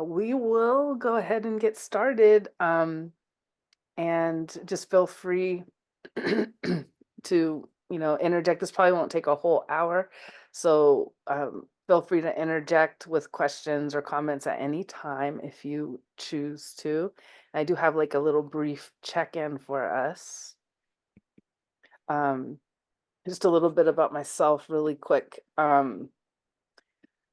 We will go ahead and get started, and just feel free to, interject. This probably won't take a whole hour, so feel free to interject with questions or comments at any time if you choose to. I do have like a little brief check-in for us. Um, just a little bit about myself, really quick.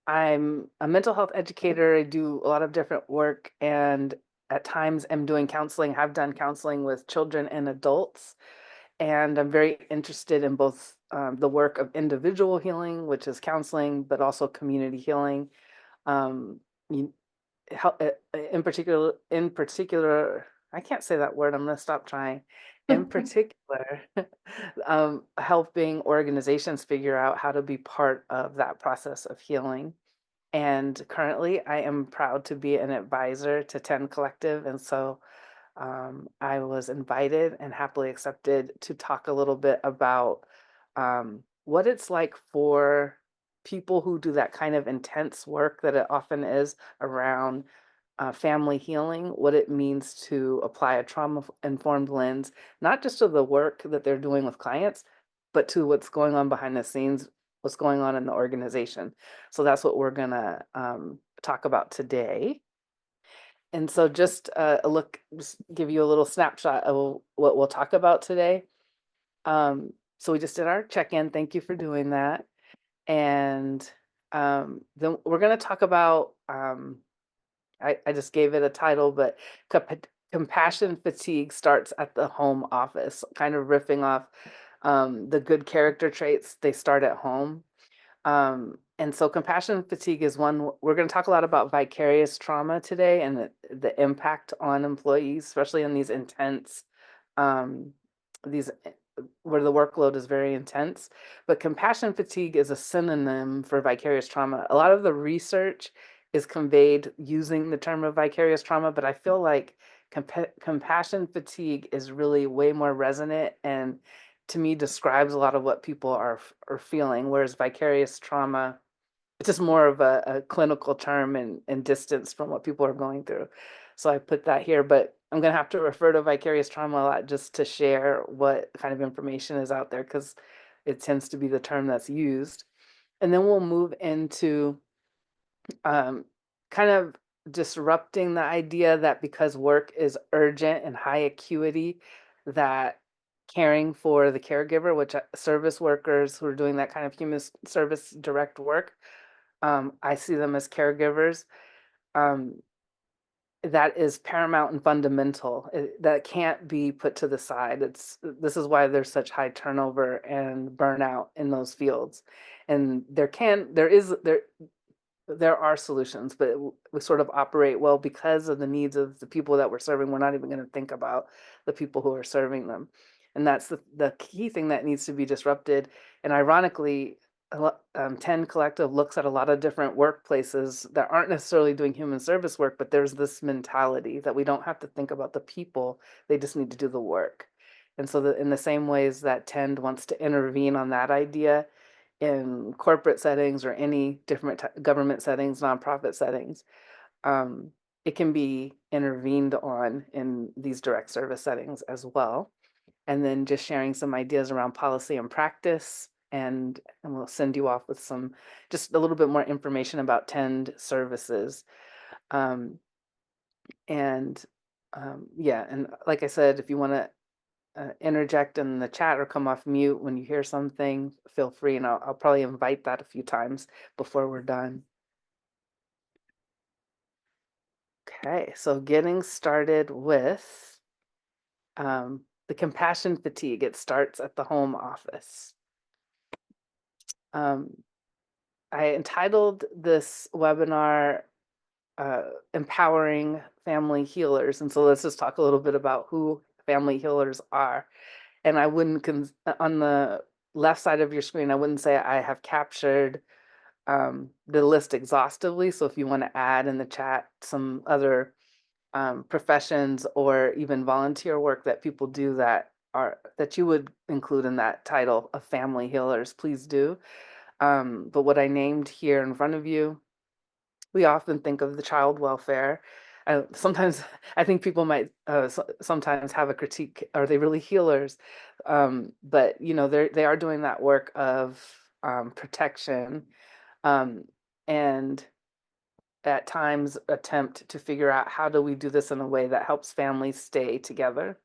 I'm a mental health educator. I do a lot of different work, and at times I'm doing counseling, have done counseling with children and adults. And I'm very interested in both the work of individual healing, which is counseling, but also community healing. Um, you, in particular, I can't say that word. I'm going to stop trying. In particular, helping organizations figure out how to be part of that process of healing. And currently, I am proud to be an advisor to 10 Collective. And so I was invited and happily accepted to talk a little bit about what it's like for people who do that kind of intense work that it often is around family healing, what it means to apply a trauma informed lens, not just to the work that they're doing with clients, but to what's going on behind the scenes, what's going on in the organization. So that's what we're going to talk about today. And so just just give you a little snapshot of what we'll talk about today. So we just did our check-in. Thank you for doing that. And then we're going to talk about, I just gave it a title, but compassion fatigue starts at the home office, kind of riffing off the good character traits, they start at home. And so compassion fatigue is one. We're going to talk a lot about vicarious trauma today and the impact on employees, especially in these intense, um, these where the workload is very intense. But compassion fatigue is a synonym for vicarious trauma. A lot of the research is conveyed using the term of vicarious trauma, but I feel like compassion fatigue is really way more resonant and to me describes a lot of what people are feeling, whereas vicarious trauma, it's just more of a clinical term and distance from what people are going through. So I put that here, but I'm going to have to refer to vicarious trauma a lot just to share what kind of information is out there because it tends to be the term that's used. And then we'll move into um, kind of disrupting the idea that because work is urgent and high acuity, that caring for the caregiver, which service workers who are doing that kind of human service direct work, I see them as caregivers. Um, that is paramount and fundamental. That can't be put to the side. This is why there's such high turnover and burnout in those fields. And there are solutions, but we sort of operate well because of the needs of the people that we're serving. We're not even going to think about the people who are serving them. And that's the key thing that needs to be disrupted. And ironically, 10 Collective looks at a lot of different workplaces that aren't necessarily doing human service work, but there's this mentality that we don't have to think about the people, they just need to do the work. And so, in the same ways that Tend wants to intervene on that idea, in corporate settings or any different government settings, nonprofit settings, um, it can be intervened on in these direct service settings as well. And then just sharing some ideas around policy and practice. And we'll send you off with some, just a little bit more information about Tend services. Um, and yeah, and like I said, if you want to interject in the chat or come off mute when you hear something, feel free, and I'll probably invite that a few times before we're done. Okay, so getting started with the compassion fatigue. It starts at the home office. Um, I entitled this webinar Empowering Family Healers. And so let's just talk a little bit about who family healers are. And I wouldn't, on the left side of your screen, I wouldn't say I have captured the list exhaustively. So if you want to add in the chat some other professions or even volunteer work that people do that you would include in that title of family healers, please do. But what I named here in front of you, we often think of the child welfare. Sometimes I think people might sometimes have a critique: are they really healers? But they are doing that work of protection, um, and at times attempt to figure out how do we do this in a way that helps families stay together.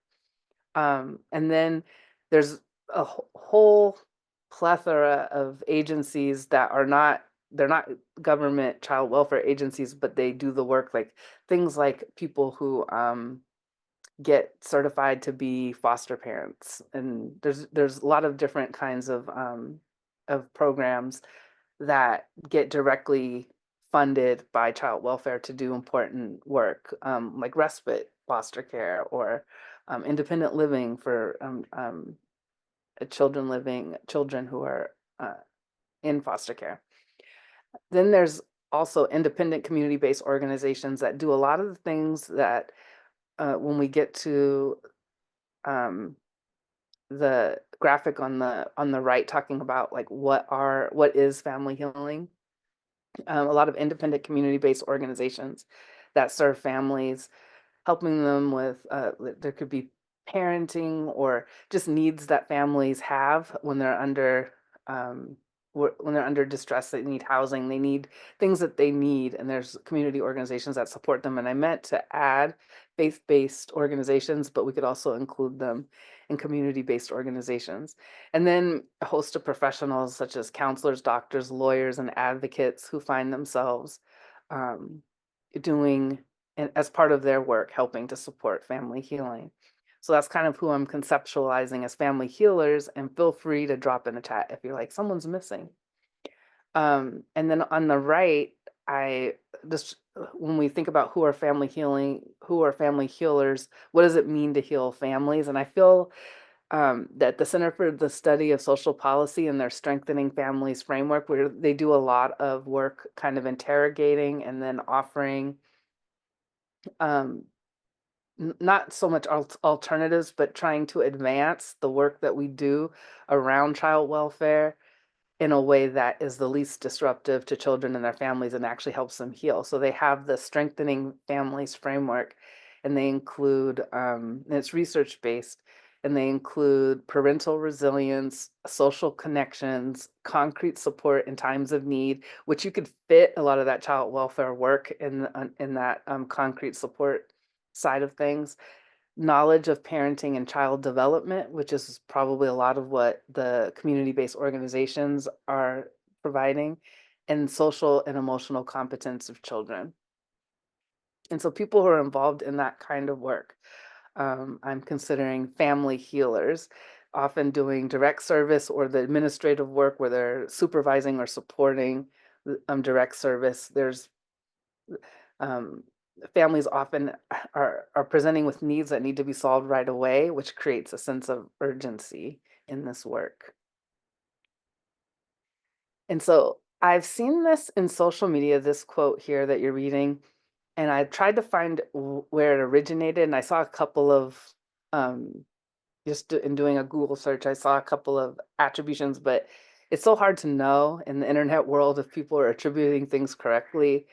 And then there's a whole plethora of agencies that are not, they're not government child welfare agencies, but they do the work, like things like people who get certified to be foster parents. And there's a lot of different kinds of programs that get directly funded by child welfare to do important work, like respite foster care or independent living for children who are uh, in foster care. Then there's also independent community-based organizations that do a lot of the things that when we get to um, the graphic on the right, talking about like what is family healing. A lot of independent community-based organizations that serve families, helping them with there could be parenting or just needs that families have when they're under um, when they're under distress. They need housing, they need things that they need, and there's community organizations that support them. And I meant to add faith-based organizations, but we could also include them in community-based organizations. And then a host of professionals such as counselors, doctors, lawyers, and advocates who find themselves um, doing, and as part of their work, helping to support family healing. So that's kind of who I'm conceptualizing as family healers, and feel free to drop in a chat if you're like, someone's missing. And then on the right, I just, when we think about who are family healers, what does it mean to heal families? And I feel that the Center for the Study of Social Policy and their Strengthening Families framework, where they do a lot of work kind of interrogating and then offering um, not so much alternatives, but trying to advance the work that we do around child welfare in a way that is the least disruptive to children and their families and actually helps them heal. So they have the Strengthening Families framework, and they include, and it's research based, and they include parental resilience, social connections, concrete support in times of need, which you could fit a lot of that child welfare work in that concrete support side of things, knowledge of parenting and child development, which is probably a lot of what the community-based organizations are providing, and social and emotional competence of children. And so people who are involved in that kind of work, I'm considering family healers, often doing direct service or the administrative work where they're supervising or supporting direct service. There's um, families often are presenting with needs that need to be solved right away, which creates a sense of urgency in this work. And so I've seen this in social media, this quote here that you're reading, and I tried to find where it originated, and I saw a couple of um, just in doing a Google search, I saw a couple of attributions, but it's so hard to know in the internet world if people are attributing things correctly.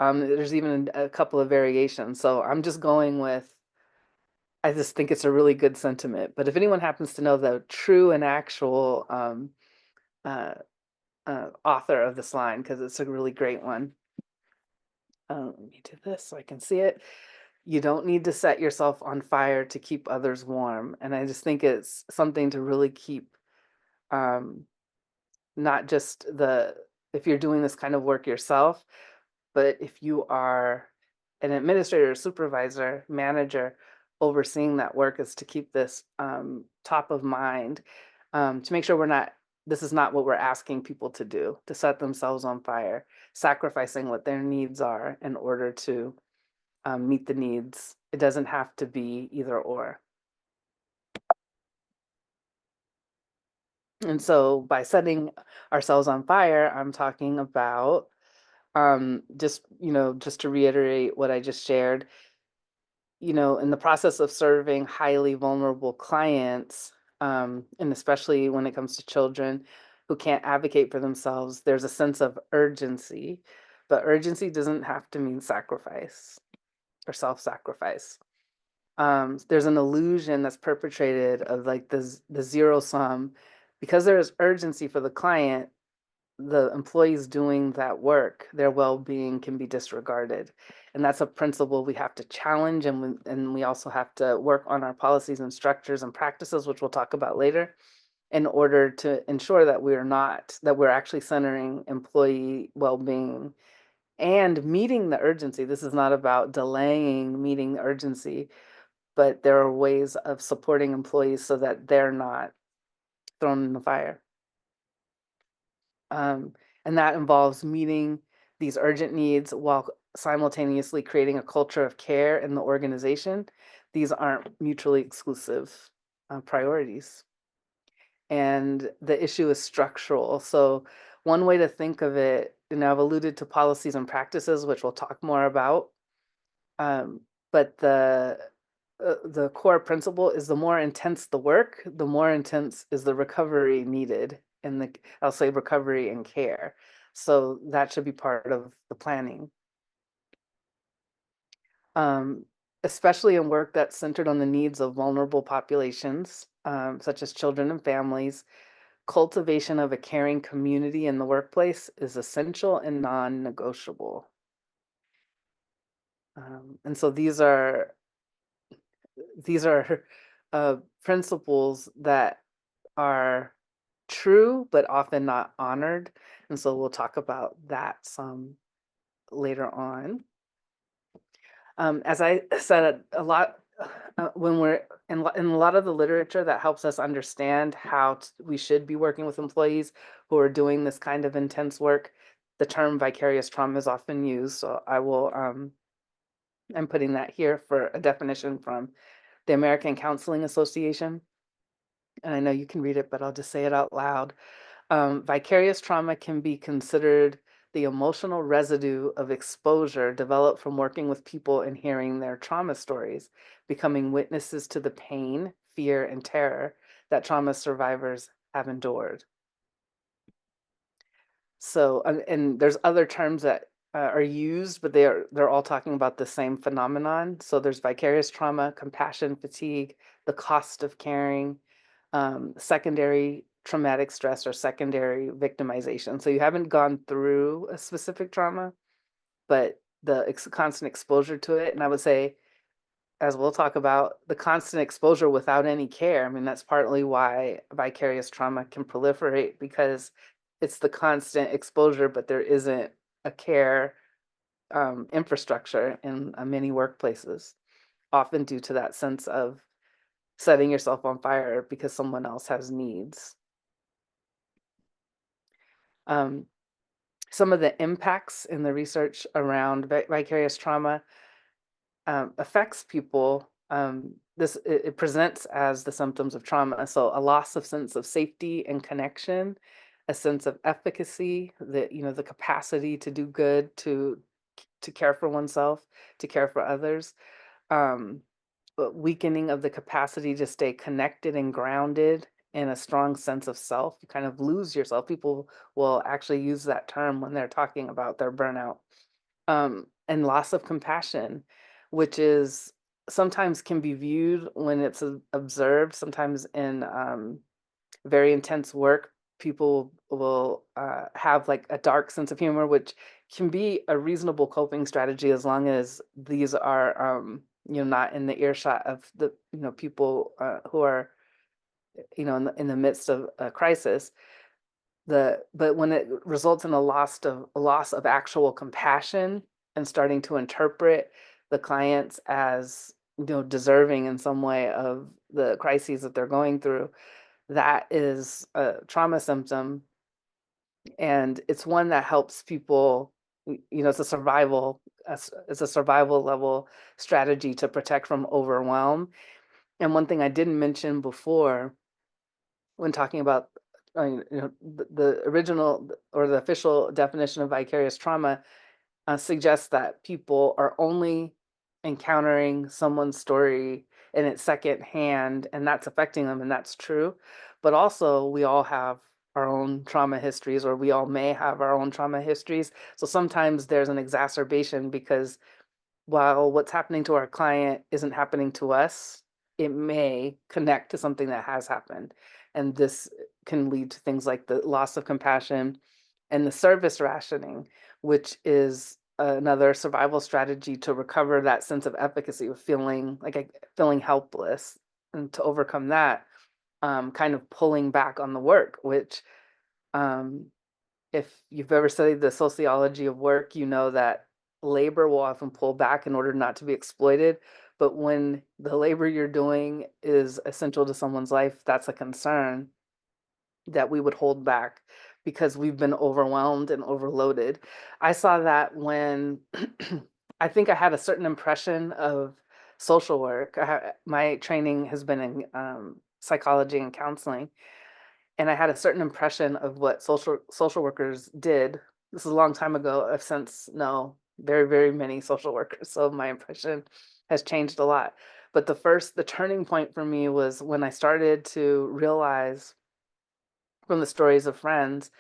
There's even a couple of variations. So I'm just going with, I just think it's a really good sentiment. But if anyone happens to know the true and actual uh, author of this line, because it's a really great one. Let me do this so I can see it. You don't need to set yourself on fire to keep others warm. And I just think it's something to really keep, um, not just if you're doing this kind of work yourself, but if you are an administrator, supervisor, manager overseeing that work, is to keep this top of mind, to make sure this is not what we're asking people to do, to set themselves on fire, sacrificing what their needs are in order to meet the needs. It doesn't have to be either or. And so by setting ourselves on fire, I'm talking about just to reiterate what I just shared, in the process of serving highly vulnerable clients, and especially when it comes to children who can't advocate for themselves, there's a sense of urgency, but urgency doesn't have to mean sacrifice or self-sacrifice. There's an illusion that's perpetrated of like the zero sum. Because there is urgency for the client, the employees doing that work, their well-being can be disregarded. And that's a principle we have to challenge, and we also have to work on our policies and structures and practices, which we'll talk about later, in order to ensure that we're actually centering employee well-being and meeting the urgency. This is not about delaying meeting the urgency, but there are ways of supporting employees so that they're not thrown in the fire. And that involves meeting these urgent needs while simultaneously creating a culture of care in the organization. These aren't mutually exclusive priorities. And the issue is structural. So one way to think of it, I've alluded to policies and practices, which we'll talk more about. Um, but the core principle is the more intense the work, the more intense is the recovery needed, and I'll say recovery and care. So that should be part of the planning. Um, Especially in work that's centered on the needs of vulnerable populations, such as children and families, cultivation of a caring community in the workplace is essential and non-negotiable. And so these are principles that are true, but often not honored. And so we'll talk about that some later on. As I said, a lot when we're in a lot of the literature that helps us understand how we should be working with employees who are doing this kind of intense work, the term vicarious trauma is often used. So I'm putting that here for a definition from the American Counseling Association. And I know you can read it, but I'll just say it out loud. Vicarious trauma can be considered the emotional residue of exposure developed from working with people and hearing their trauma stories, becoming witnesses to the pain, fear, and terror that trauma survivors have endured. So, and there's other terms that are used, but they're all talking about the same phenomenon. So there's vicarious trauma, compassion fatigue, the cost of caring, secondary traumatic stress, or secondary victimization. So you haven't gone through a specific trauma, but the constant exposure to it. And I would say, as we'll talk about, the constant exposure without any care. I mean, that's partly why vicarious trauma can proliferate, because it's the constant exposure, but there isn't a care infrastructure in many workplaces, often due to that sense of setting yourself on fire because someone else has needs. Some of the impacts in the research around vicarious trauma affects people. It presents as the symptoms of trauma. So a loss of sense of safety and connection, a sense of efficacy, the capacity to do good, to care for oneself, to care for others. But weakening of the capacity to stay connected and grounded in a strong sense of self. You kind of lose yourself. People will actually use that term when they're talking about their burnout. And loss of compassion, which is sometimes can be viewed when it's observed, sometimes in very intense work, people will have like a dark sense of humor, which can be a reasonable coping strategy as long as these are not in the earshot of the people who are in the midst of a crisis. But when it results in a loss of actual compassion and starting to interpret the clients as deserving in some way of the crises that they're going through, that is a trauma symptom, and it's one that helps people. It's a survival level strategy to protect from overwhelm. And one thing I didn't mention before when talking about the original or the official definition of vicarious trauma suggests that people are only encountering someone's story and it's secondhand, and that's affecting them, and that's true. But also, we all have our own trauma histories, or we all may have our own trauma histories. So sometimes there's an exacerbation because while what's happening to our client isn't happening to us, it may connect to something that has happened. And this can lead to things like the loss of compassion and the service rationing, which is another survival strategy to recover that sense of efficacy of feeling like feeling helpless. And to overcome that, kind of pulling back on the work, which um, if you've ever studied the sociology of work, you know that labor will often pull back in order not to be exploited. But when the labor you're doing is essential to someone's life, that's a concern that we would hold back because we've been overwhelmed and overloaded. I saw that when I think I had a certain impression of social work. My training has been in psychology and counseling, and I had a certain impression of what social workers did. This is a long time ago. I've since know very, very many social workers, so my impression has changed a lot. But the turning point for me was when I started to realize from the stories of friends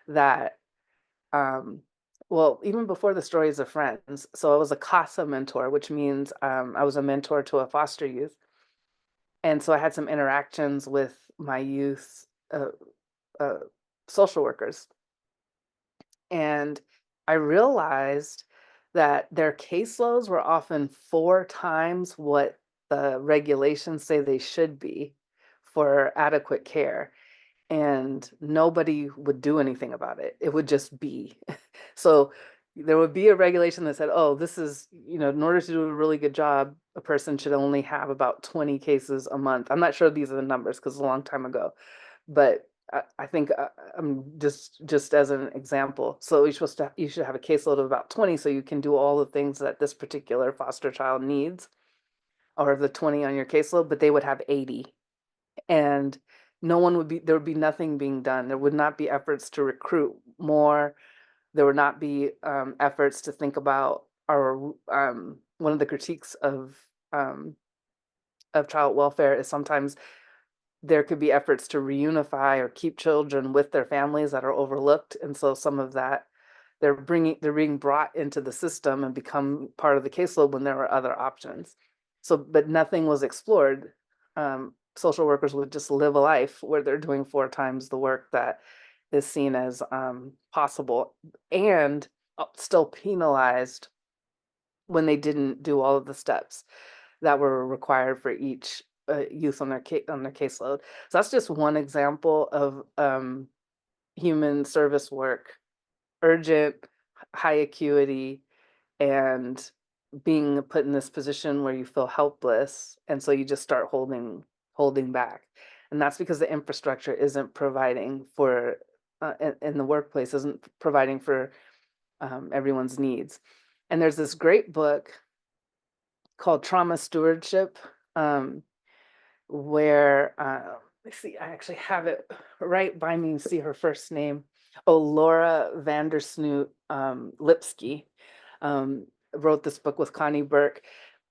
that, um, well, even before the stories of friends, so I was a CASA mentor, which means I was a mentor to a foster youth. And so I had some interactions with my youth uh, social workers. And I realized that their caseloads were often 4 times what the regulations say they should be for adequate care. And nobody would do anything about it. It would just be. So there would be a regulation that said, oh, this is, in order to do a really good job, a person should only have about 20 cases a month. I'm not sure these are the numbers because it's a long time ago, but I think I'm just as an example. So you should have a caseload of about 20 so you can do all the things that this particular foster child needs, or the 20 on your caseload, but they would have 80. And there would be nothing being done. There would not be efforts to recruit more. There would not be efforts to think about one of the critiques of child welfare is sometimes there could be efforts to reunify or keep children with their families that are overlooked. And so some of that they're being brought into the system and become part of the caseload when there are other options. So, but nothing was explored. Social workers would just live a life where they're doing 4 times the work that is seen as possible, and still penalized when they didn't do all of the steps that were required for each youth on their caseload. So that's just one example of human service work, urgent, high acuity, and being put in this position where you feel helpless, and so you just start holding back. And that's because the infrastructure isn't providing for in the workplace isn't providing for everyone's needs. And there's this great book called Trauma Stewardship, um, where let's see, I actually have it right by me. See her first name. Oh, Laura Vandersnoot Lipsky wrote this book with Connie Burke.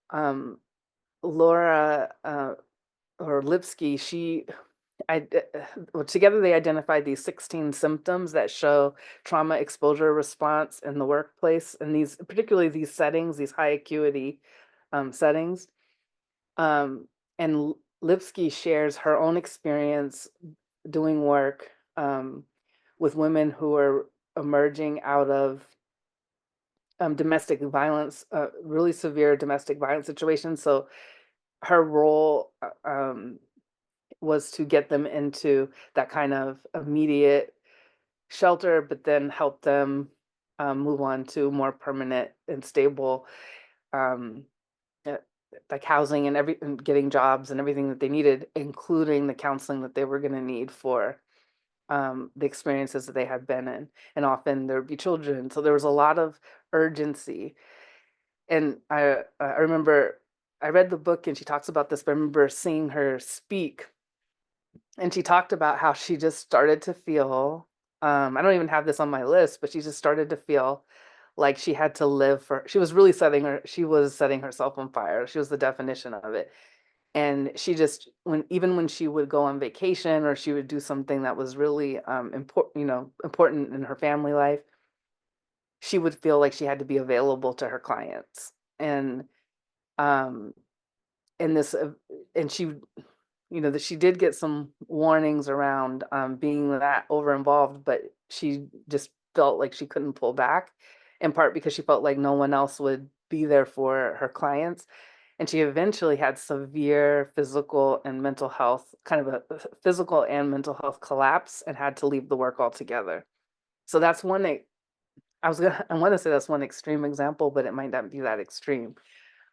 Um, Laura or Lipsky, well, together they identified these 16 symptoms that show trauma exposure response in the workplace, and particularly these settings, these high acuity settings. Um, and Lipsky shares her own experience doing work with women who are emerging out of domestic violence, really severe domestic violence situations. So her role was to get them into that kind of immediate shelter, but then help them move on to more permanent and stable, um, uh, like housing and getting jobs and everything that they needed, including the counseling that they were going to need for the experiences that they had been in. And often there would be children. So there was a lot of urgency. And I remember I read the book and she talks about this, but I remember seeing her speak, and she talked about how she just started to feel, I don't even have this on my list, but she just started to feel like she had to live for, she was setting herself on fire. She was the definition of it. And she just even when she would go on vacation or she would do something that was really important, important in her family life, she would feel like she had to be available to her clients. And um and this and she that she did get some warnings around being that over involved, but she just felt like she couldn't pull back, in part because she felt like no one else would be there for her clients. And she eventually had severe physical and mental health, kind of a physical and mental health collapse, and had to leave the work altogether. So that's I want to say that's one extreme example, but it might not be that extreme.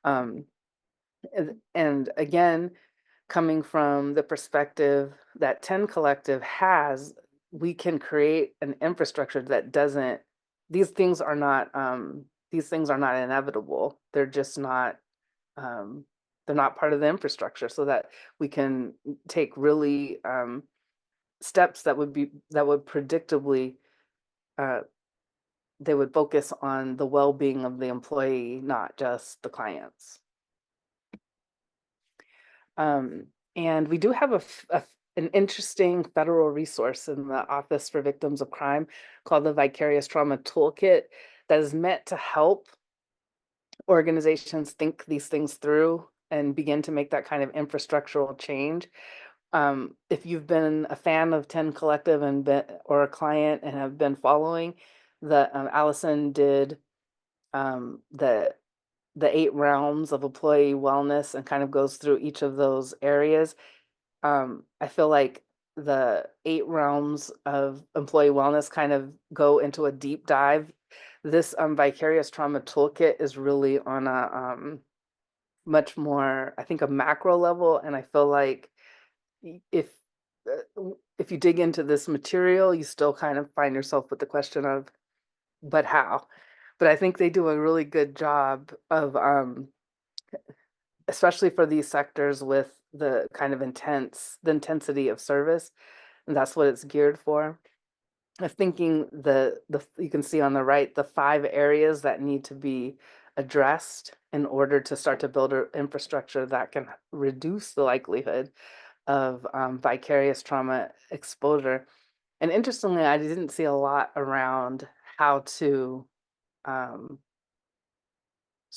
Um, and again, coming from the perspective that 10 Collective has, we can create an infrastructure that doesn't, these things are not, these things are not inevitable. Um, they're not part of the infrastructure, so that we can take really steps that would predictably, uh, they would focus on the well-being of the employee, not just the clients. Um, and we do have an interesting federal resource in the Office for Victims of Crime called the Vicarious Trauma Toolkit that is meant to help organizations think these things through and begin to make that kind of infrastructural change. If you've been a fan of 10 Collective or a client and have been following, Allison did the 8 realms of employee wellness and kind of goes through each of those areas. I feel like the 8 realms of employee wellness kind of go into a deep dive. This Vicarious Trauma Toolkit is really on a much more, I think, a macro level. And I feel like if if you dig into this material, you still kind of find yourself with the question of, but how? But I think they do a really good job of especially for these sectors with the kind of the intensity of service, and that's what it's geared for. I'm thinking the you can see on the right the 5 areas that need to be addressed in order to start to build an infrastructure that can reduce the likelihood of vicarious trauma exposure. And interestingly, I didn't see a lot around how to um,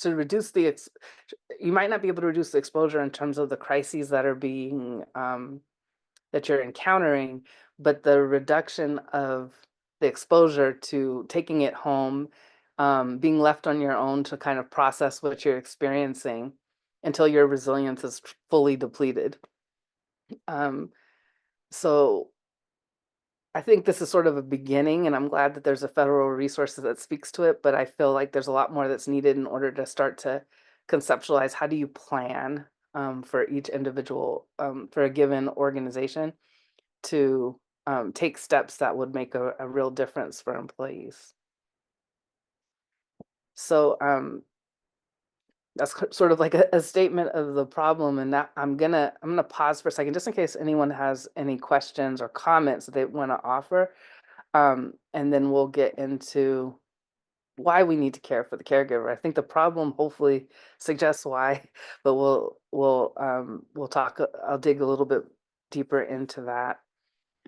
reduce you might not be able to reduce the exposure in terms of the crises that are being that you're encountering, but the reduction of the exposure to taking it home, being left on your own to kind of process what you're experiencing until your resilience is fully depleted. Um, so I think this is sort of a beginning, and I'm glad that there's a federal resource that speaks to it, but I feel like there's a lot more that's needed in order to start to conceptualize how do you plan for each individual, for a given organization to take steps that would make a real difference for employees. So that's sort of like a statement of the problem, and that I'm gonna pause for a second just in case anyone has any questions or comments that they want to offer. And then we'll get into why we need to care for the caregiver. I think the problem hopefully suggests why, but we'll talk. I'll dig a little bit deeper into that.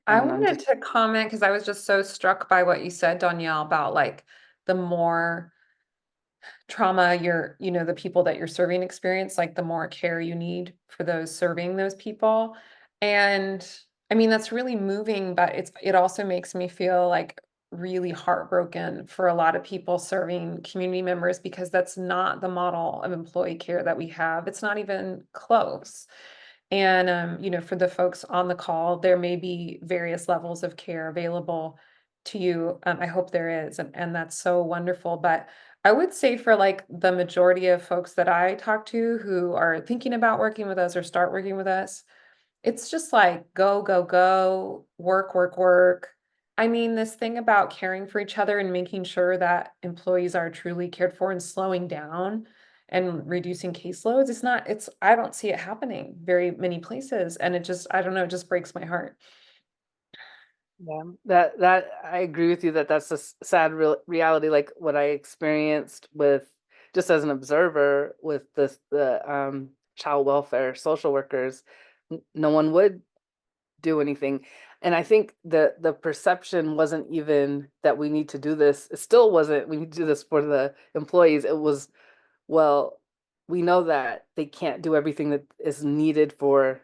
I And wanted to comment because I was just so struck by what you said, Donielle, about like the more trauma the people that you're serving experience, like the more care you need for those serving those people. And I mean, that's really moving, but it also makes me feel like really heartbroken for a lot of people serving community members because that's not the model of employee care that we have. It's not even close. And, for the folks on the call, there may be various levels of care available to you. I hope there is, and that's so wonderful. But I would say for like the majority of folks that I talk to who are thinking about working with us or start working with us, it's just like go, go, go, work, work, work. I mean, this thing about caring for each other and making sure that employees are truly cared for and slowing down and reducing caseloads, I don't see it happening very many places. And I don't know, it just breaks my heart. yeah, that I agree with you that that's a sad reality, like what I experienced with just as an observer with the child welfare social workers, no one would do anything. And I think the perception wasn't even that we need to do this. It still wasn't we need to do this for the employees. It was, well, we know that they can't do everything that is needed for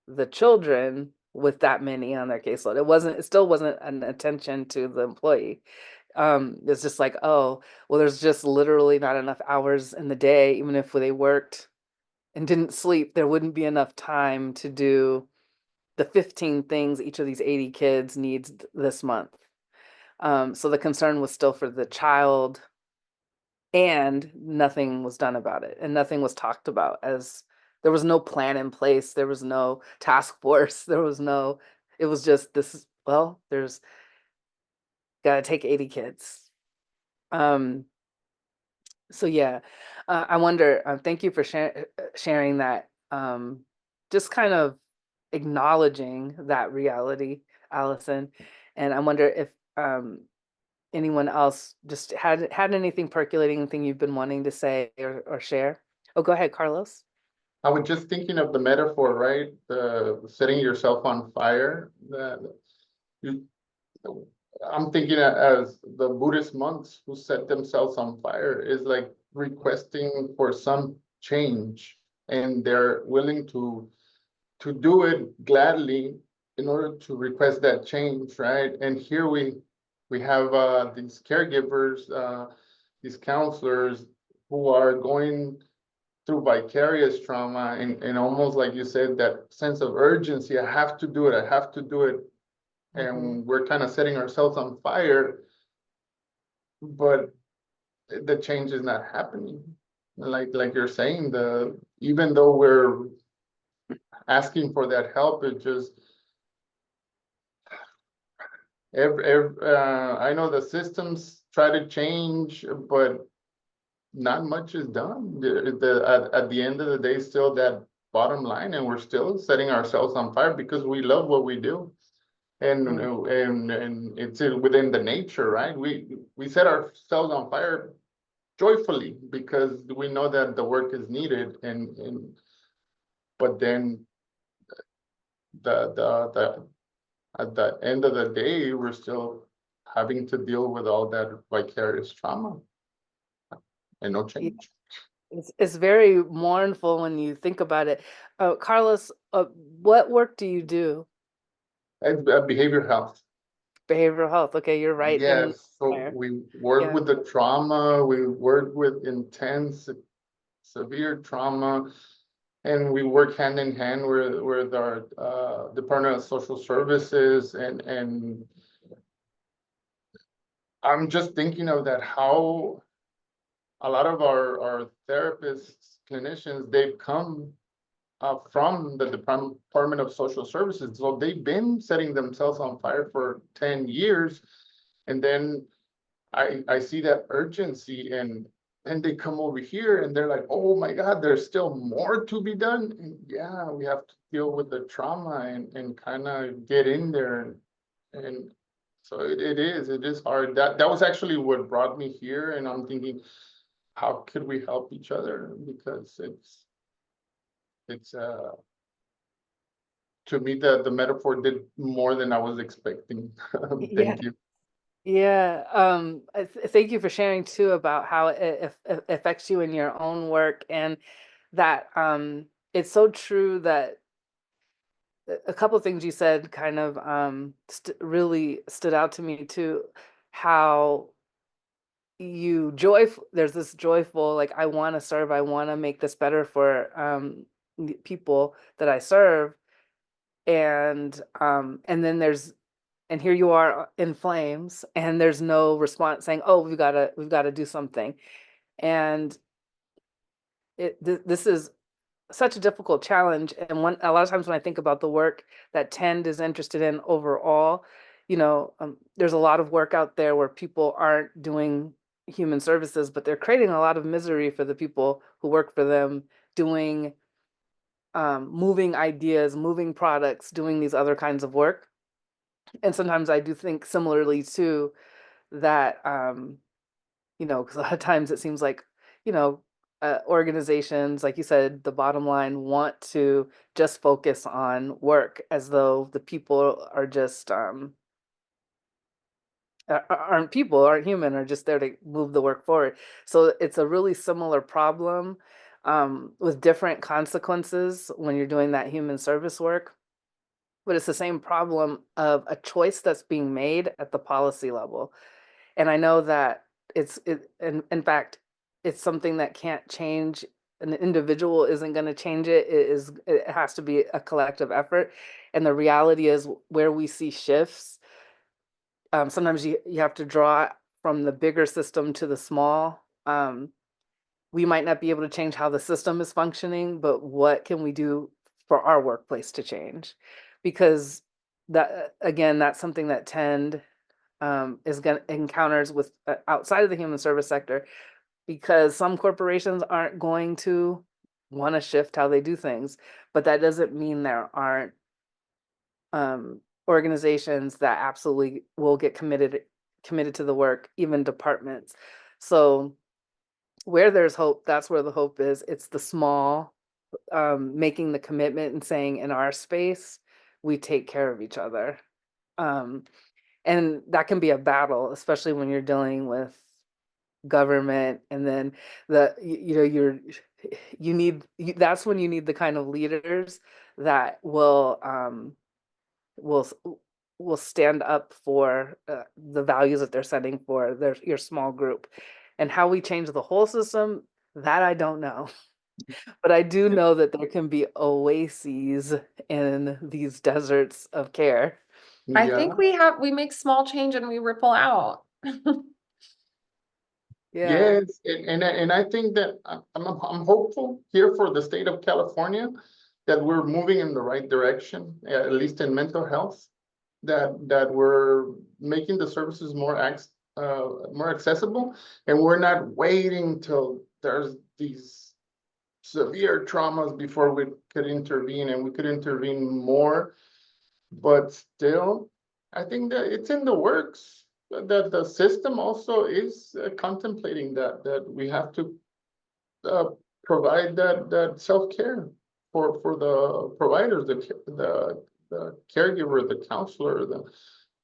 the children with that many on their caseload. It still wasn't an attention to the employee. It's just like, oh, well, there's just literally not enough hours in the day. Even if they worked and didn't sleep, there wouldn't be enough time to do the 15 things each of these 80 kids needs this month. So the concern was still for the child, and nothing was done about it, and nothing was talked about, as there was no plan in place, there was no task force, there was no, it was just this, well, there's gotta take 80 kids. Um, so yeah, I wonder, thank you for sharing that, just kind of acknowledging that reality, Allison. And I wonder if anyone else just had anything percolating, anything you've been wanting to say or share. Oh, go ahead, Carlos. I was just thinking of the metaphor, right? The setting yourself on fire. That you, I'm thinking as the Buddhist monks who set themselves on fire is like requesting for some change, and they're willing to do it gladly in order to request that change, right? And here we have these caregivers, these counselors who are going through vicarious trauma, and almost like you said, that sense of urgency. I have to do it. I have to do it. Mm-hmm. And we're kind of setting ourselves on fire, but the change is not happening. Like you're saying, the even though we're asking for that help, it just I know the systems try to change, but not much is done. At the end of the day, still that bottom line, and we're still setting ourselves on fire because we love what we do, and Mm-hmm. and it's within the nature, right? We set ourselves on fire joyfully because we know that the work is needed, and but then the at the end of the day, we're still having to deal with all that vicarious trauma and no Yeah, change. it's very mournful when you think about it. Carlos, what work do you do? And behavior health. Behavioral health. Okay, you're right in Yes, so there. we work Yeah. with the trauma, we work with intense, severe trauma, and we work hand in hand with our Department of Social Services, and I'm just thinking of that how a lot of our therapists, clinicians, they've come from the Department of Social Services. So they've been setting themselves on fire for 10 years. And then I see that urgency, and they come over here and they're like, oh my God, there's still more to be done. And yeah, we have to deal with the trauma and kind of get in there. And so it is hard. That was actually what brought me here. And I'm thinking, how could we help each other? Because it's to me the metaphor did more than I was expecting. Yeah. Thank you. Yeah. Thank you for sharing too about how it affects you in your own work, and that it's so true that a couple of things you said kind of really stood out to me too. How there's this joyful, like, I want to serve, I want to make this better for the people that I serve, and then and here you are in flames, and there's no response saying, oh, we've got to do something. And this is such a difficult challenge. And a lot of times when I think about the work that Tend is interested in overall, there's a lot of work out there where people aren't doing human services, but they're creating a lot of misery for the people who work for them, doing moving ideas, moving products, doing these other kinds of work. And sometimes I do think similarly too, that because a lot of times it seems like, you know organizations, like you said, the bottom line, want to just focus on work as though the people are just aren't people, aren't human, are just there to move the work forward. So it's a really similar problem with different consequences when you're doing that human service work. But it's the same problem of a choice that's being made at the policy level. And I know that in fact, it's something that can't change. An individual isn't going to change it. It has to be a collective effort. And the reality is where we see shifts, sometimes you have to draw from the bigger system to the small. We might not be able to change how the system is functioning, but what can we do for our workplace to change? Because that again, that's something that tend is going to encounters with outside of the human service sector, because some corporations aren't going to want to shift how they do things, but that doesn't mean there aren't organizations that absolutely will get committed to the work, even departments. So where there's hope, that's where the hope is. It's the small making the commitment and saying, in our space, we take care of each other. Um, and that can be a battle, especially when you're dealing with government, and then that's when you need the kind of leaders that will will stand up for the values that they're setting for your small group. And how we change the whole system, that I don't know. But I do know that there can be oases in these deserts of care. I Yeah, think we make small change and we ripple out. Yeah. yes, and I think that I'm hopeful here for the state of California that we're moving in the right direction, at least in mental health, that we're making the services more accessible, and we're not waiting till there's these severe traumas before we could intervene, and we could intervene more. But still, I think that it's in the works, that the system also is contemplating that we have to uh, provide that self-care for the providers, the caregiver, the counselor,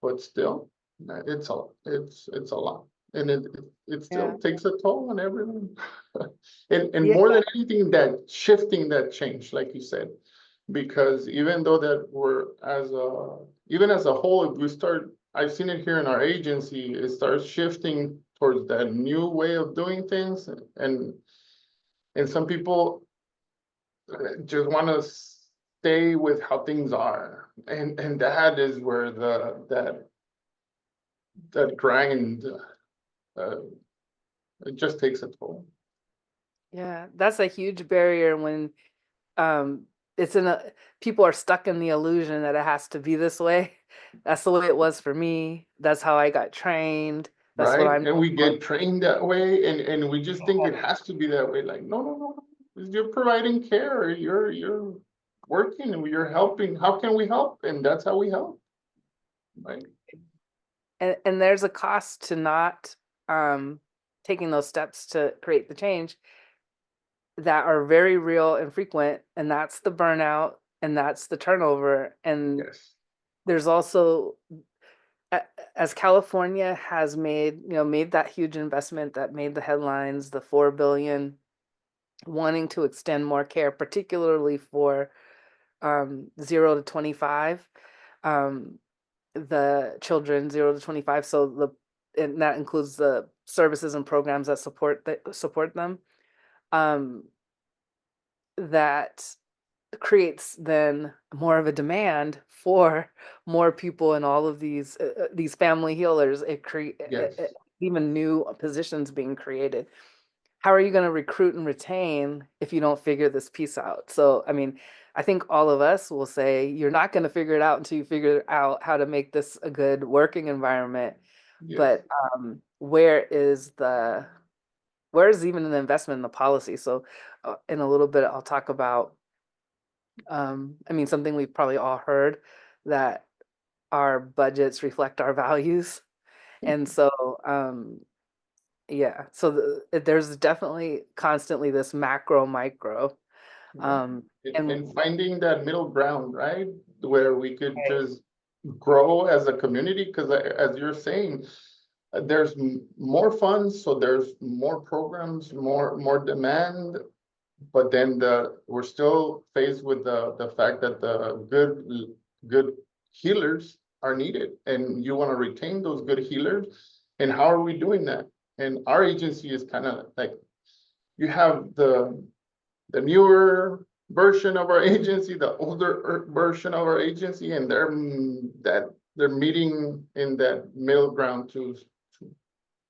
but still, it's a lot, and it Yeah. still takes a toll on everyone. And Yeah. more than anything, that shifting that change, like you said, because even though that we're even as a whole, if we start, I've seen it here in our agency, it starts shifting towards that new way of doing things, and some people just want to stay with how things are, and that is where that grind, uh, it just takes a toll. Yeah. That's a huge barrier when um it's in a people are stuck in the illusion that it has to be this way. That's the way it was for me. That's how I got trained. That's what Right? I'm And we doing. get trained that way, and we just think it has to be that way. Like, no, no, no, no. You're providing care, you're working, and you're helping. How can we help? And that's how we help, right? And there's a cost to not um taking those steps to create the change that are very real and frequent, and that's the burnout and that's the turnover. And Yes. there's also as California has made that huge investment that made the headlines, the 4 billion, wanting to extend more care, particularly for 0 to 25, um, the children 0 to 25. So and that includes the services and programs that support them. Um, that creates then more of a demand for more people in all of these family healers. It create Yes. even new positions being created. How are you going to recruit and retain if you don't figure this piece out? So, I mean, I think all of us will say you're not going to figure it out until you figure out how to make this a good working environment. Yes. But where is even the investment in the policy? So, in a little bit, I'll talk about I mean, something we've probably all heard, that our budgets reflect our values. And so, Yeah. So there's definitely constantly this macro micro. Yeah. Um, and And finding that middle ground, right? Where we could right, just grow as a community, because as you're saying, there's more funds, so there's more programs, more demand, but then we're still faced with the fact that the good healers are needed, and you want to retain those good healers. And how are we doing that? And our agency is kind of like, you have the newer version of our agency, the older version of our agency, and they're meeting in that middle ground to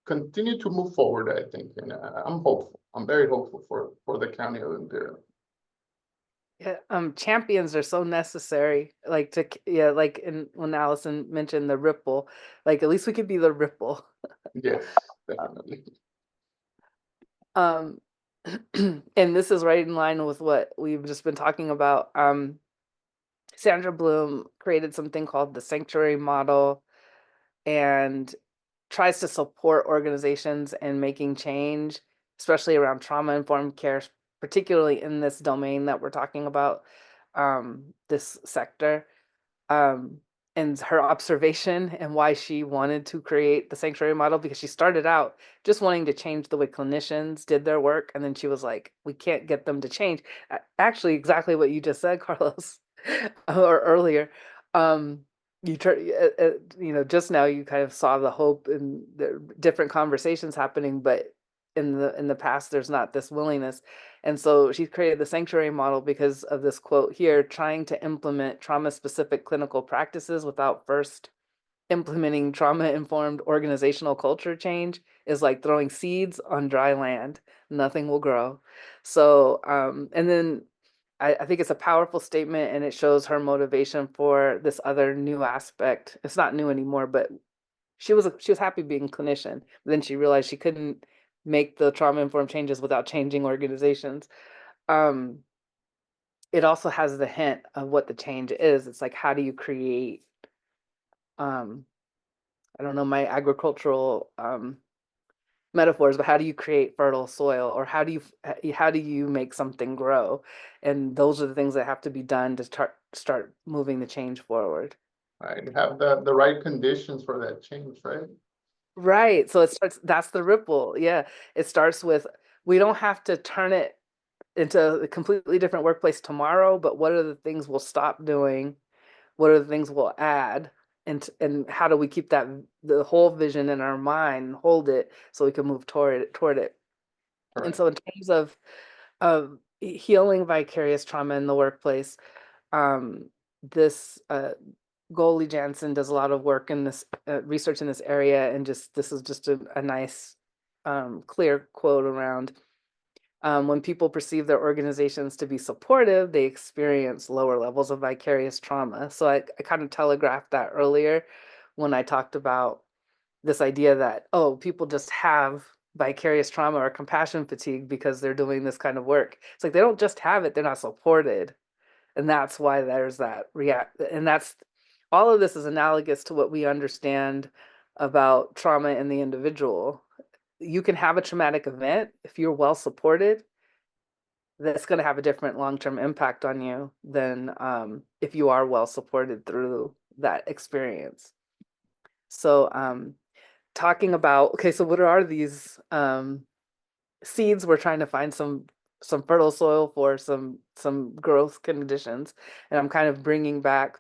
continue to move forward, I think. And I'm hopeful. I'm very hopeful for the county of Imperial. yeah, champions are so necessary. Like yeah, like when Allison mentioned the ripple, like at least we could be the ripple. Yes, definitely. Um, and this is right in line with what we've just been talking about. Sandra Bloom created something called the sanctuary model and tries to support organizations in making change, especially around trauma informed care, particularly in this domain that we're talking about, this sector. um, and her observation and why she wanted to create the sanctuary model, because she started out just wanting to change the way clinicians did their work, and then she was like, we can't get them to change. Actually, exactly what you just said, Carlos, or earlier. um, just now you kind of saw the hope and the different conversations happening, but in the past there's not this willingness. And so she created the sanctuary model because of this quote here: trying to implement trauma specific clinical practices without first implementing trauma informed organizational culture change is like throwing seeds on dry land. Nothing will grow. So, and then I think it's a powerful statement, and it shows her motivation for this other new aspect. It's not new anymore, but she was happy being a clinician. But then she realized she couldn't make the trauma informed changes without changing organizations. um, it also has the hint of what the change is. It's like, how do you create, um, I don't know my agricultural metaphors, but how do you create fertile soil, or how do you make something grow? And those are the things that have to be done to start moving the change forward. Right. Have the right conditions for that change, right? Right. So it starts, that's the ripple. Yeah. It starts with, we don't have to turn it into a completely different workplace tomorrow, but what are the things we'll stop doing? What are the things we'll add? And how do we keep that, the whole vision in our mind, and hold it so we can move toward it. And Correct. so in terms of healing vicarious trauma in the workplace, this Goalie Jansen does a lot of work in this research in this area, and just this is just a nice, clear quote around, when people perceive their organizations to be supportive, they experience lower levels of vicarious trauma. So I kind of telegraphed that earlier when I talked about this idea that, oh, people just have vicarious trauma or compassion fatigue because they're doing this kind of work. It's like they don't just have it, they're not supported. And that's why there's that react. And that's, all of this is analogous to what we understand about trauma in the individual. You can have a traumatic event if you're well supported. That's going to have a different long-term impact on you than, if you are well supported through that experience. So, talking about, okay, so what are these seeds? We're trying to find some fertile soil for some growth conditions, and I'm kind of bringing back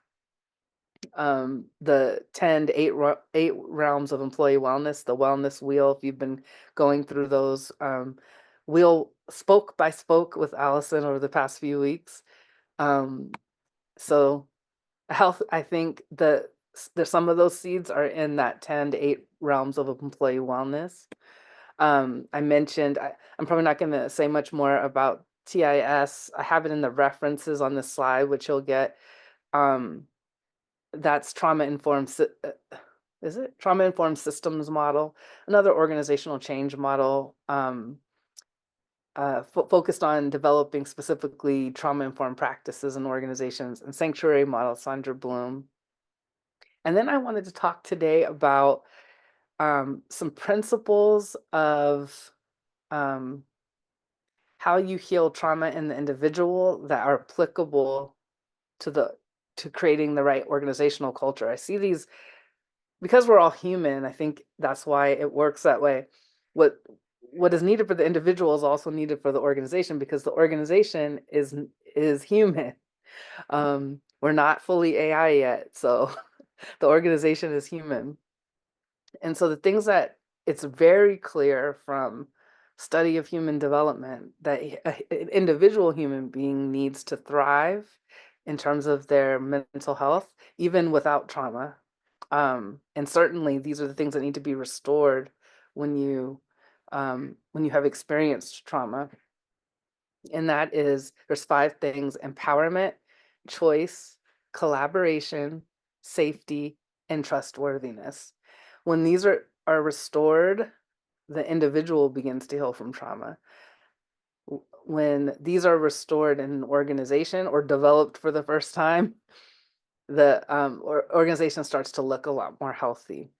the 10 to 8 realms of employee wellness, the wellness wheel. If you've been going through those, wheel spoke by spoke with Allison over the past few weeks. um so health, I think there's some of those seeds are in that 10 to 8 realms of employee wellness. I mentioned, I'm probably not going to say much more about TIS. I have it in the references on the slide, which you'll get. Um, that's trauma informed. Is it trauma informed systems model? Another organizational change model, focused on developing specifically trauma informed practices in organizations, and sanctuary model, Sandra Bloom. And then I wanted to talk today about some principles of how you heal trauma in the individual that are applicable to creating the right organizational culture. I see these because we're all human. I think that's why it works that way. What what is needed for the individual is also needed for the organization because the organization is human. We're not fully AI yet, so the organization is human. And so the things that it's very clear from study of human development that an individual human being needs to thrive in terms of their mental health, even without trauma. And certainly these are the things that need to be restored when you have experienced trauma. And that is there's 5 things: empowerment, choice, collaboration, safety, and trustworthiness. When these are restored, the individual begins to heal from trauma. When these are restored in an organization or developed for the first time, the organization starts to look a lot more healthy.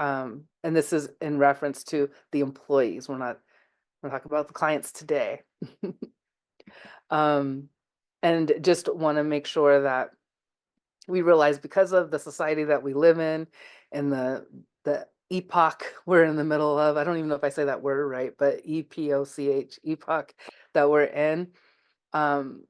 And this is in reference to the employees. We're talking about the clients today. um, and just want to make sure that we realize because of the society that we live in and the epoch we're in the middle of, I don't even know if I say that word right, but EPOCH, epoch that we're in, um,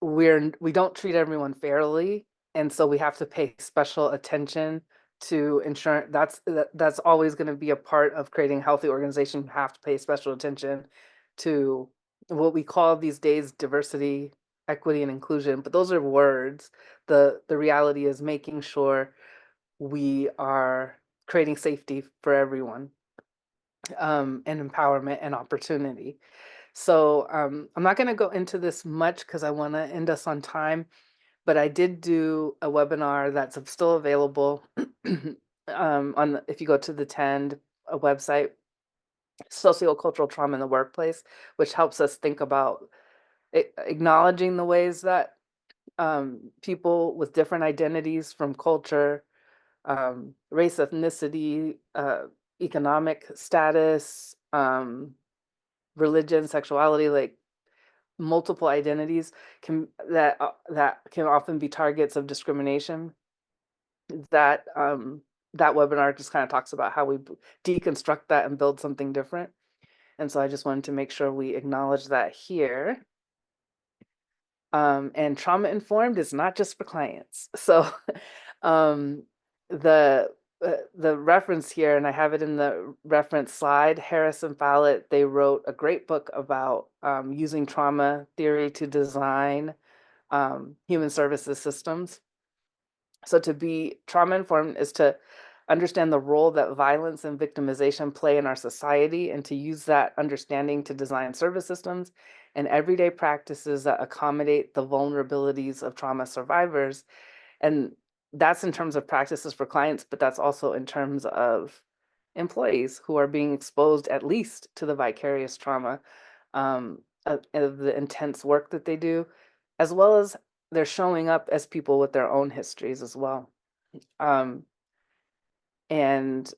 we don't treat everyone fairly, and so we have to pay special attention to ensure that's always going to be a part of creating a healthy organization. You have to pay special attention to what we call these days diversity, equity, and inclusion, but those are words. The reality is making sure we are creating safety for everyone, and empowerment and opportunity. So I'm not going to go into this much because I want to end us on time, but I did do a webinar that's still available if you go to the TEND website, Sociocultural Trauma in the Workplace, which helps us think about acknowledging the ways that people with different identities from culture, race, ethnicity, economic status, religion, sexuality, like multiple identities that can often be targets of discrimination. That webinar just kind of talks about how we deconstruct that and build something different. And so I just wanted to make sure we acknowledge that here. And trauma informed is not just for clients. So um, the the reference here, and I have it in the reference slide, Harris and Fowlett, they wrote a great book about using trauma theory to design human services systems. So to be trauma informed is to understand the role that violence and victimization play in our society and to use that understanding to design service systems and everyday practices that accommodate the vulnerabilities of trauma survivors. And that's in terms of practices for clients, but that's also in terms of employees who are being exposed at least to the vicarious trauma of the intense work that they do, as well as they're showing up as people with their own histories as well. Um, and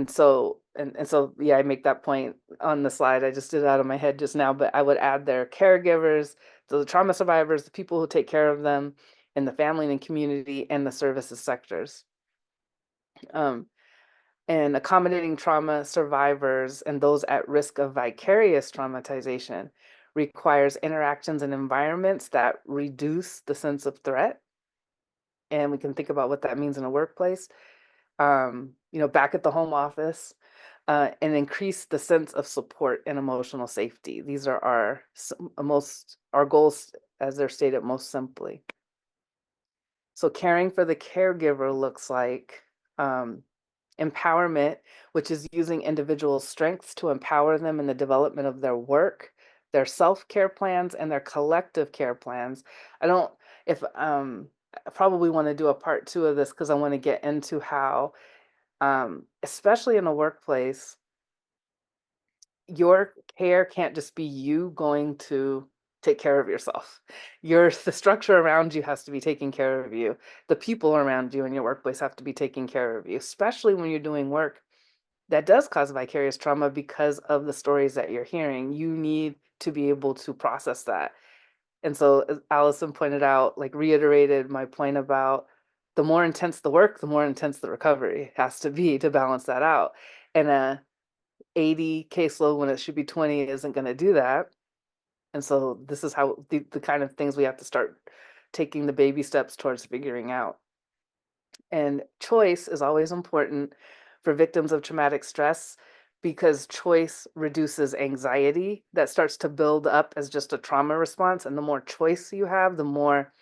so yeah, I make that point on the slide. I just did it out of my head just now, but I would add their caregivers, the trauma survivors, the people who take care of them in the family and community, and the services sectors. And accommodating trauma survivors and those at risk of vicarious traumatization requires interactions and environments that reduce the sense of threat. And we can think about what that means in a workplace, back at the home office, and increase the sense of support and emotional safety. These are our goals as they're stated most simply. So caring for the caregiver looks like empowerment, which is using individuals' strengths to empower them in the development of their work, their self-care plans, and their collective care plans. I don't, if I probably want to do a part 2 of this because I want to get into how, especially in a workplace, your care can't just be you going to take care of yourself. The structure around you has to be taking care of you. The people around you in your workplace have to be taking care of you, especially when you're doing work that does cause vicarious trauma because of the stories that you're hearing. You need to be able to process that. And so, as Allison pointed out, like reiterated my point about the more intense the work, the more intense the recovery has to be to balance that out. And a 80 caseload when it should be 20 isn't going to do that. And so this is how the kind of things we have to start taking the baby steps towards figuring out. And choice is always important for victims of traumatic stress because choice reduces anxiety that starts to build up as just a trauma response. And the more choice you have, the more,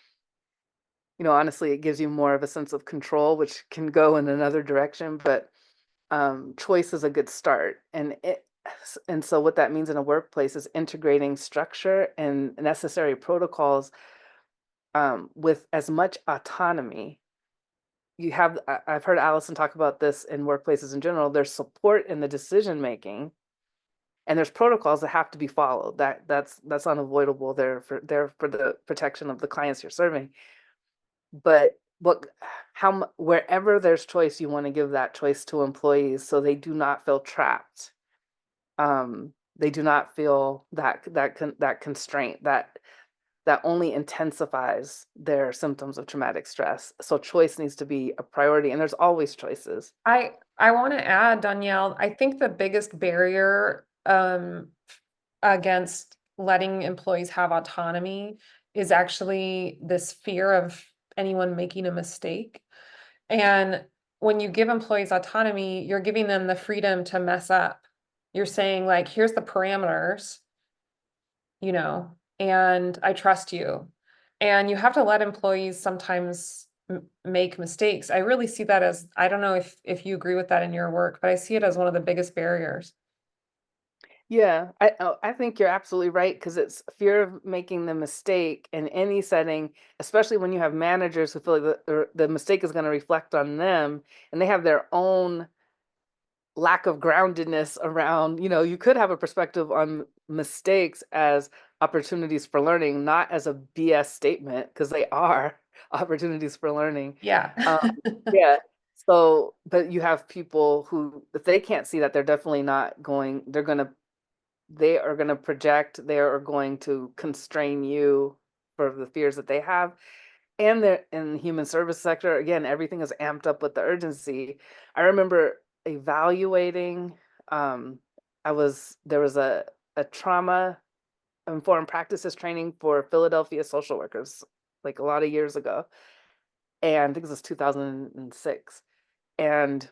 honestly, it gives you more of a sense of control, which can go in another direction. But choice is a good start. And so what that means in a workplace is integrating structure and necessary protocols with as much autonomy. I've heard Allison talk about this in workplaces in general. There's support in the decision making, and there's protocols that have to be followed. That's unavoidable. They're for the protection of the clients you're serving. But wherever there's choice, you want to give that choice to employees so they do not feel trapped. They do not feel that constraint that only intensifies their symptoms of traumatic stress. So choice needs to be a priority, and there's always choices. I want to add, Donielle, I think the biggest barrier against letting employees have autonomy is actually this fear of anyone making a mistake. And when you give employees autonomy, you're giving them the freedom to mess up. You're saying, like, here's the parameters, and I trust you. And you have to let employees sometimes make mistakes. I really see that as, I don't know if you agree with that in your work, but I see it as one of the biggest barriers. Yeah, I think you're absolutely right because it's fear of making the mistake in any setting, especially when you have managers who feel like the mistake is going to reflect on them, and they have their own lack of groundedness around, you could have a perspective on mistakes as opportunities for learning, not as a BS statement, because they are opportunities for learning. Yeah. Um, yeah. So, but you have people who, if they can't see that, they're definitely not going, they are going to project, they are going to constrain you for the fears that they have. And they're in the human service sector, again, everything is amped up with the urgency. I remember evaluating, there was a trauma informed practices training for Philadelphia social workers, like a lot of years ago. And I think this was 2006. And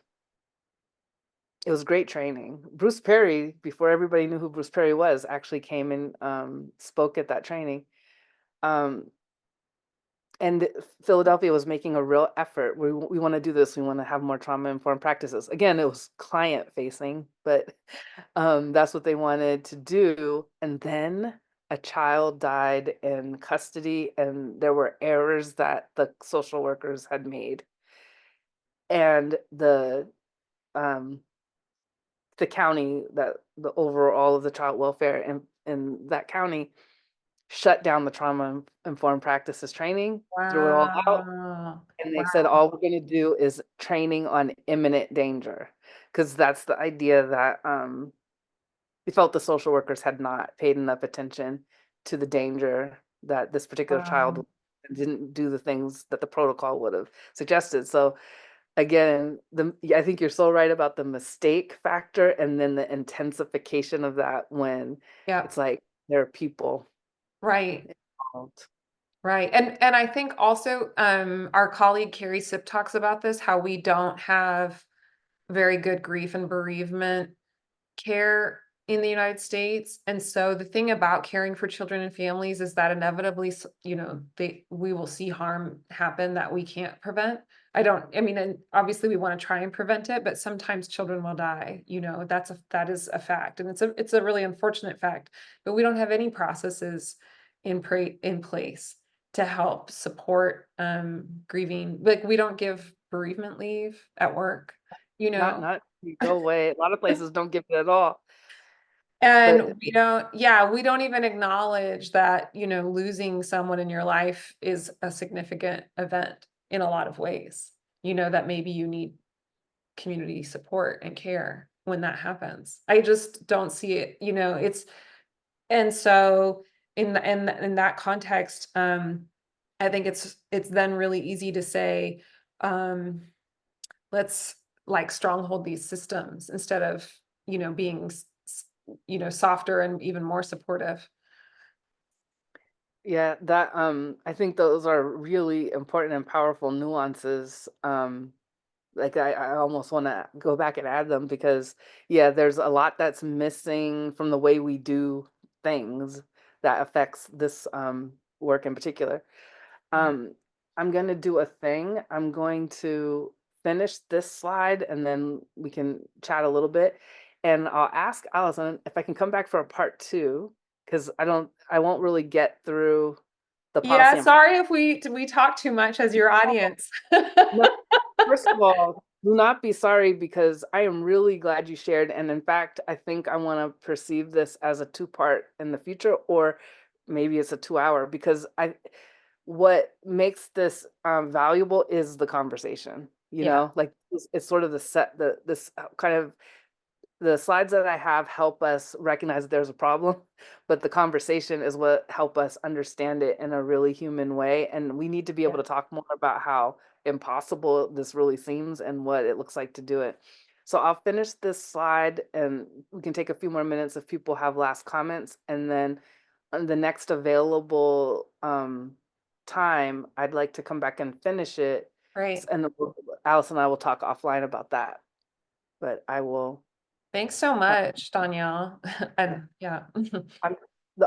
it was great training. Bruce Perry, before everybody knew who Bruce Perry was, actually came and spoke at that training. Um, and Philadelphia was making a real effort. We want to do this. We want to have more trauma informed practices. Again, it was client facing, but that's what they wanted to do. And then a child died in custody, and there were errors that the social workers had made, and um, the county, that the overall of the child welfare in that county shut down the trauma informed practices training, threw it all out. Wow. And they said, Wow. all we're going to do is training on imminent danger. Because that's the idea that we felt the social workers had not paid enough attention to the danger that this particular Wow. child didn't do the things that the protocol would have suggested. So again, I think you're so right about the mistake factor and then the intensification of that when Yeah. it's like there are people Right. involved. Right. And I think also our colleague Carrie Sip talks about this, how we don't have very good grief and bereavement care in the United States. And so the thing about caring for children and families is that inevitably, we will see harm happen that we can't prevent. I mean, and obviously we want to try and prevent it, but sometimes children will die, that is a fact. And it's a really unfortunate fact, but we don't have any processes in place to help support grieving. Like, we don't give bereavement leave at work, you Not know. not go away. A lot of places don't give it at all. And But we don't even acknowledge that, losing someone in your life is a significant event in a lot of ways, that maybe you need community support and care when that happens. I just don't see it, you know, and so in that context, I think it's then really easy to say, um, let's like stronghold these systems instead of, you know, being you know, softer and even more supportive. Yeah, that I think those are really important and powerful nuances. Like I almost want to go back and add them because yeah, there's a lot that's missing from the way we do things that affects this work in particular. Yeah. Um, I'm going to do a thing. I'm going to finish this slide and then we can chat a little bit. And I'll ask Allison if I can come back for a part two, because I won't really get through the Yeah, policy and sorry if we talk too much as your audience. no, first of all, do not be sorry because I am really glad you shared. And in fact, I think I want to perceive this as a two-part in the future, or maybe it's a 2 hour because what makes this valuable is the conversation, Yeah, like it's sort of the set, this kind of the slides that I have help us recognize that there's a problem, but the conversation is what help us understand it in a really human way. And we need to be able yeah, to talk more about how impossible this really seems and what it looks like to do it. So I'll finish this slide and we can take a few more minutes if people have last comments. And then on the next available time, I'd like to come back and finish it. great. And Alice and I will talk offline about that. But I will. Thanks so uh, much, Donielle. yeah. And yeah. I'm,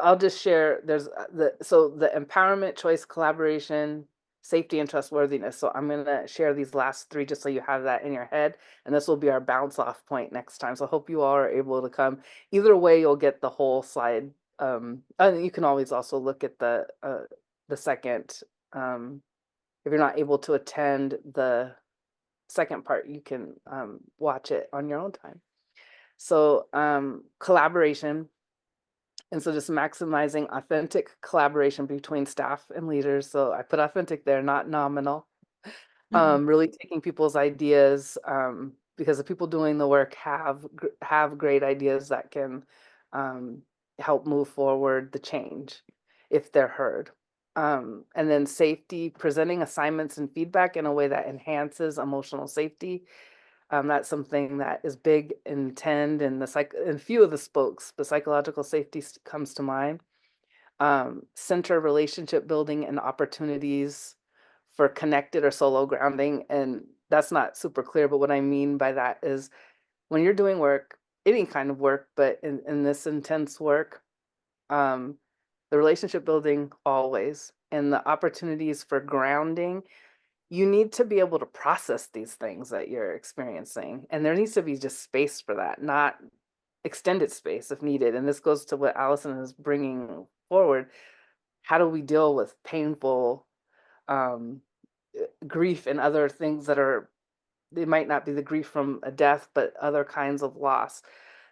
I'll just share. There's the empowerment, choice, collaboration, safety, and trustworthiness. So I'm gonna share these last three just so you have that in your head, and this will be our bounce off point next time. So I hope you all are able to come. Either way, you'll get the whole slide. And you can always also look at the second. If you're not able to attend the second part, you can watch it on your own time. So collaboration. And so just maximizing authentic collaboration between staff and leaders. So I put authentic there, not nominal. Mhm. Really taking people's ideas, because the people doing the work have great ideas that can um, help move forward the change if they're heard. And then safety, presenting assignments and feedback in a way that enhances emotional safety. That's something that is big in TEND and and few of the spokes, but psychological safety comes to mind. Center relationship building and opportunities for connected or solo grounding. And that's not super clear, but what I mean by that is when you're doing work, any kind of work, but in this intense work, um, the relationship building always, and the opportunities for grounding, you need to be able to process these things that you're experiencing. And there needs to be just space for that, not extended space if needed. And this goes to what Allison is bringing forward. How do we deal with painful um, grief and other things that are, they might not be the grief from a death, but other kinds of loss.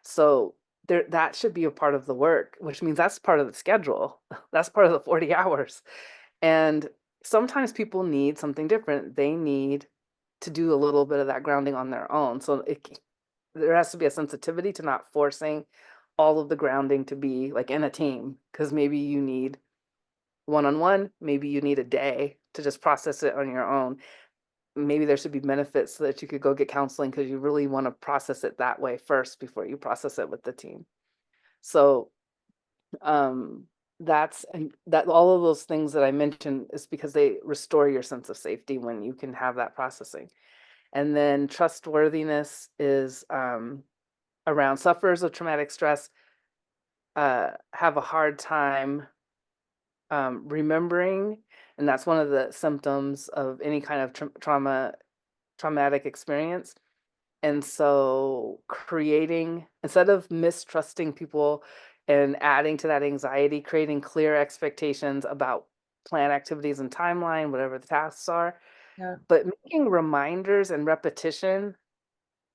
So there, that should be a part of the work, which means that's part of the schedule. That's part of the 40 hours. And sometimes people need something different. They need to do a little bit of that grounding on their own. So there has to be a sensitivity to not forcing all of the grounding to be like in a team, because maybe you need one-on-one, maybe you need a day to just process it on your own. Maybe there should be benefits so that you could go get counseling because you really want to process it that way first before you process it with the team. So um and that all of those things that I mentioned is because they restore your sense of safety when you can have that processing. And then trustworthiness is around sufferers of traumatic stress have a hard time remembering, and that's one of the symptoms of any kind of traumatic experience. And so creating, instead of mistrusting people and adding to that anxiety, creating clear expectations about plan activities and timeline, whatever the tasks are, Yeah. but making reminders and repetition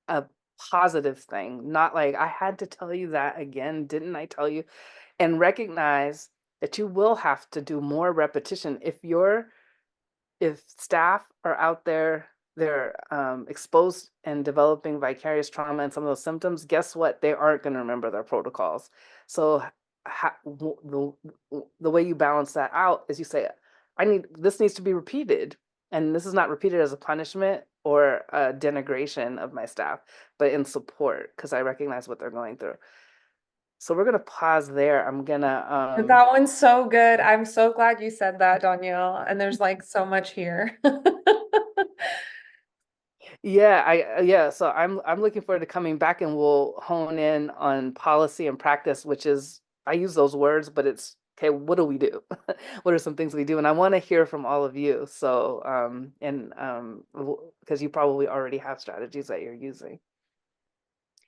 a positive thing, not like I had to tell you that again, didn't I tell you? And recognize that you will have to do more repetition if staff are out there they're exposed and developing vicarious trauma and some of those symptoms, guess what? They aren't going to remember their protocols. So the way you balance that out is you say, this needs to be repeated. And this is not repeated as a punishment or a denigration of my staff, but in support, because I recognize what they're going through. So we're gonna pause there. I'm gonna That one's so good. I'm so glad you said that, Donielle. And there's like so much here. yeah, so I'm looking forward to coming back, and we'll hone in on policy and practice, which is, I use those words, but it's okay, what do we do? What are some things we do? And I want to hear from all of you. So because you probably already have strategies that you're using.